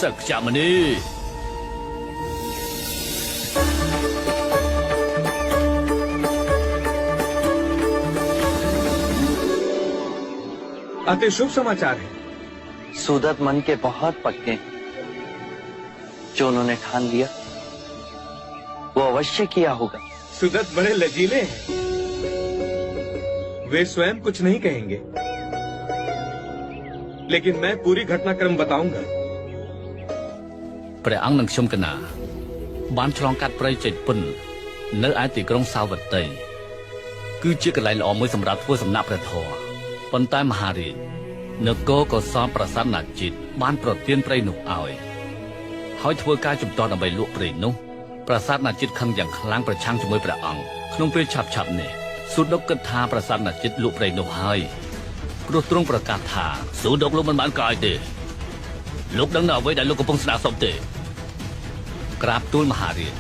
สักจามันนี่ अति शुभ समाचार है। सूदत मन के बहुत पक्के जो उन्होंने ठान लिया वो अवश्य किया होगा। सुदत बड़े लजीले हैं। वे स्वयं कुछ नहीं कहेंगे, लेकिन मैं पूरी घटनाक्रम बताऊंगा। ព្រះអង្គនិងខ្ញុំកណាបានឆ្លងកាត់ព្រៃចេញពុននៅឯទីក្រុងសាវត្តីគឺជាកន្លែងល្អមួយសម្រាប់ធ្វើសំណាក់ព្រះធម៌ប៉ុន្តែមហារាជនគរកោសលប្រាសាទណាជាតិបានប្រទានព្រៃនោះឲ្យហើយធ្វើការជំទាស់ដើម្បីលក់ព្រៃនោះប្រាសាទណាជាតិខឹងយ៉ាងខ្លាំងប្រឆាំងជាមួយព្រះអង្គក្នុងពេលឆាប់នេះស៊ូដុកគិតថាប្រាសាទណាជាតិលក់ព្រៃនោះហើយព្រោះទ្រង់ប្រកាសថាស៊ូដុកលោកមិនបានកាយទេលោកដឹងនៅអ្វីដែលលោកកំពុងស្ដាប់សុំទេក្រាបទូលមហារាជ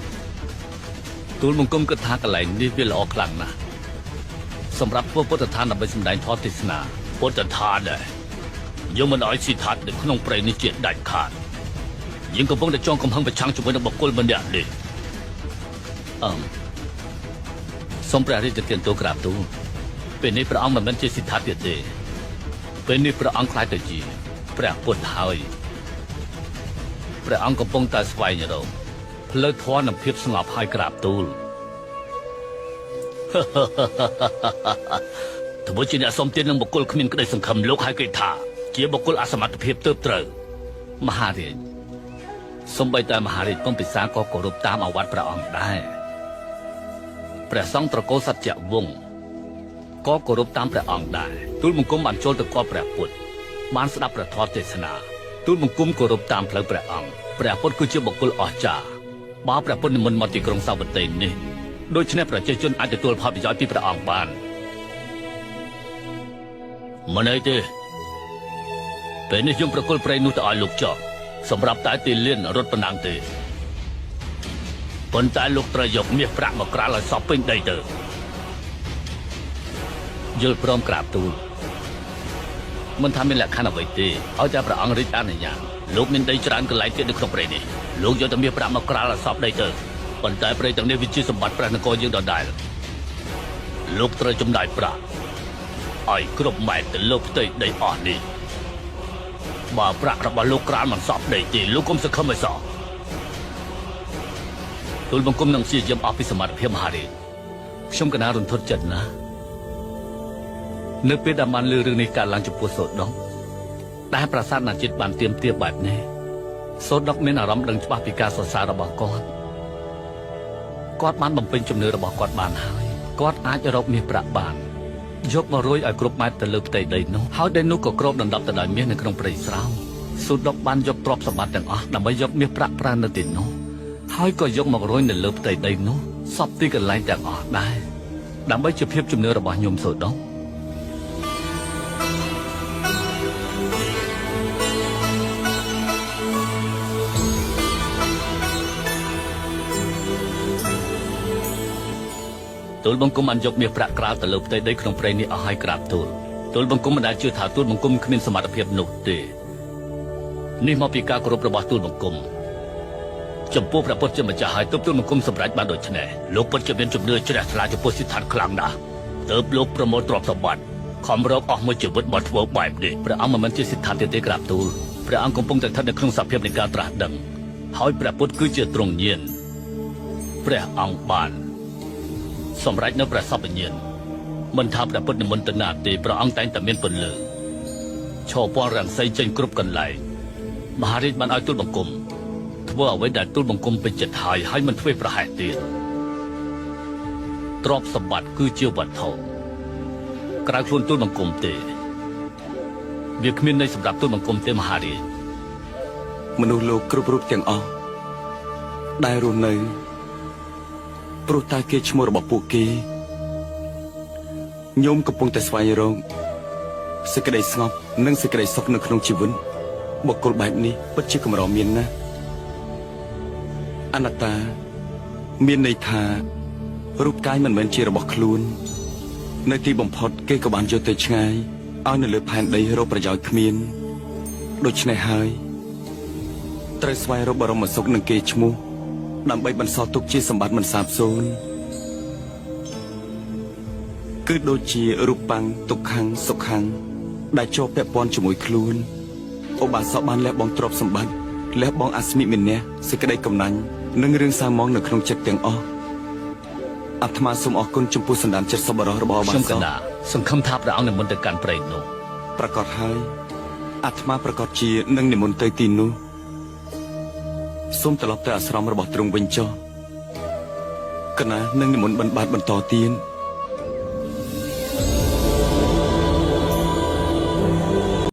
ទូលបង្គំគិតថាកន្លែងនេះវាល្អខ្លាំងណាស់សម្រាប់ធ្វើពុទ្ធដ្ឋានដើម្បីសម្ដែងធម៌ទេសនាពុទ្ធដ្ឋានដែរយើងមិនឲ្យស៊ីថាត់នៅក្នុងព្រៃនេះជាដាច់ខាតយើងកំពុងតែចងកំហឹងប្រឆាំងជាមួយនឹងបុគ្គលម្នាក់នេះសូមព្រះរាជទានទូលក្រាបទូលពេលនេះព្រះអង្គមិនមែនជាស៊ីថាត់ទៀតទេពេលនេះព្រះអង្គខ្លាចទៅជាព្រះពុទ្ធហើយព្រះអង្គកំពុងតែស្វែងរកផ្លូវធម៌និងភាពស្ងប់ហើយក្រាបទូលទោះបីជាអ្នកសុំទាននឹងបុគ្គលគ្មានក្តីសង្ឃឹមលោកហើយគេថាជាបុគ្គលអសមត្ថភាពទើបត្រូវមហារាជសូម្បីតែមហារាជពងពិសាក៏គោរពតាមអាវត្តព្រះអង្គដែរព្រះសង្ឃត្រកូលសច្ចវង្សក៏គោរពតាមព្រះអង្គដែរទូលបង្គំបានចូលទៅគាល់ព្រះពុទ្ធបានស្ដាប់ព្រះធម៌ទេសនាទូលបង្គំគោរពតាមផ្លូវព្រះអង្គព្រះពុទ្ធគឺជាបុគ្គលអស្ចារ្យបើព្រះពុទ្ធនិមន្តមកទីក្រុងសាវត្តីនេះដូច្នេះប្រជាជនអាចទទួលផលប្រយោជន៍ពីព្រះអង្គបានមិនអីទេពេលនេះយើងប្រគល់ព្រៃនោះទៅឲ្យលោកចោះសម្រាប់តែទីលានរត់ប៉ុណ្ណឹងទេប៉ុន្តែលោកត្រូវយកមាសប្រាក់មកក្រាលឲ្យសពពេញដីទៅយល់ព្រមក្រាបទូលមិនថាមានលក្ខខណ្ឌអ្វីទេឲ្យតែព្រះអង្គរាជអនុញ្ញាតលោកមានដីច្រើនកន្លែងទៀតនៅក្នុងព្រៃនេះលោកយកតែមាសប្រាក់មកក្រាលឲ្យសពដីទៅប៉ុន្តែព្រៃទាំងនេះវាជាសម្បត្តិព្រះនគរយើងដដែលលោកត្រូវចំណាយប្រាក់ឲ្យគ្រប់ម៉ែត្រទៅលើផ្ទៃដីអស់នេះបើប្រាក់របស់លោកក្រាលមិនសពដីទេលោកកុំសង្ឃឹមឲ្យសោះទូលបង្គំនឹងព្យាយាមអស់ពីសមត្ថភាពមហារាជខ្ញុំកណារន្ធត់ចិត្តណាស់នៅពេលដែលបានលើរឿងនេះកើតឡើងចំពោះសូដុកដែលប្រាសាទណាជាតិបានទៀមទាបែបនេះសូដុកមានអារម្មណ៍ដឹងច្បាស់ពីការសរសើររបស់គាត់បានបំពេញជំនឿរបស់គាត់បានហើយគាត់អាចរកមាសប្រាក់បានយកមករោយឲ្យគ្រប់ម៉ែត្រទៅលើផ្ទៃដីនោះហើយដីនោះក៏គ្របដណ្ដប់ទៅដោយមាសនៅក្នុងព្រៃស្រោងសូដុកបានយកទ្រព្យសម្បត្តិទាំងអស់ដើម្បីយកមាសប្រាក់ប្រើនៅទីនោះហើយក៏យកមករោយនៅលើផ្ទៃដីនោះសពទីកន្លែងទាំងអស់ដែរដើម្បីជាភាពជំនឿរបស់ញោមសូដុកទូលបង្គំបានយកមាសប្រាក់ក្រាលទៅលើផ្ទៃដីក្នុងព្រៃនេះអស់ហើយក្រាបទូលទូលបង្គំមិនដែលជឿថាទូលបង្គំគ្មានសមត្ថភាពនោះទេនេះមកពីការគោរពរបស់ទូលបង្គំចំពោះព្រះពុទ្ធជាម្ចាស់ហើយទើបទូលបង្គំសម្រេចបានដូច្នេះលោកពិតជាមានជំនឿជ្រះថ្លាចំពោះសិទ្ធិខ្លាំងណាស់ទើបលោកប្រមូលទ្រព្យសម្បត្តិខំរកអស់មួយជីវិតមកធ្វើបែបនេះព្រះអង្គមិនមែនជាសិទ្ធិទេក្រាបទូលព្រះអង្គកំពុងតែស្ថិតនៅក្នុងសភាពនៃការត្រាស់ដឹងហើយព្រះពុទ្ធគឺជាទ្រង់ញាណព្រះអង្គបានសម្រាប់នៅព្រះសពញ្ញាណមិនថាព្រះពុទ្ធនិមន្តណាទេព្រះអង្គតែងតែមានពន្លឺឈរពណ៌រាំងសីចេញគ្រប់កន្លែងមហារាជបានឲ្យទូលបង្គំធ្វើអ្វីដែលទូលបង្គំពេញចិត្តហើយមិនធ្វើប្រហែសទៀតទ្រព្យសម្បត្តិគឺជាវត្ថុក្រៅខ្លួនទូលបង្គំទេវាគ្មានន័យសម្រាប់ទូលបង្គំទេមហារាជមនុស្សលោកគ្រប់រូបទាំងអស់ដែលរស់នៅព្រោះតែគេឈ្មោះរបស់ពួកគេញោមកំពុងតែស្វែងរកសេចក្តីស្ងប់និងសេចក្តីសុខនៅក្នុងជីវិតបុគ្គលបែបនេះពិតជាកម្រមានណាស់អនត្តាមានន័យថារូបកាយមិនមែនជារបស់ខ្លួននៅទីបំផុតគេក៏បានយកទៅឆ្ងាយឲ្យនៅលើផែនដីរកប្រយោជន៍គ្មានដូច្នេះហើយ ត្រូវស្វែងរកបរមសុខនឹងគេឈ្មោះដើម្បីបន្សល់ទុកជាសម្បត្តិមិនសាបសូន្យគឺដូចជារូបបាំងទុក្ខំសុខំដែលជាប់ពាក់ព័ន្ធជាមួយខ្លួនឧបាសកបានលះបង់ទ្រព្យសម្បត្តិលះបង់អាស្មិមានះសេចក្តីកំណាញ់និងរឿងសាមងនៅក្នុងចិត្តទាំងអស់អាត្មាសូមអរគុណចំពោះសន្តានចិត្តសប្បុរសរបស់ឧបា ខ្ញុំ ស ក ក ណ្ដាសង្ឃឹមថាព្រះអង្គនិមន្តទៅកាន់ព្រៃនោះ ប្រកាសហើយអាត្មាប្រកាសជានឹងនិមន្តទៅទីនោះសូមត្រឡប់ទៅអាស្រមរបស់ទ្រង់វិញចុះកណានឹងនិមន្តបិណ្ឌបាតបន្តទៀត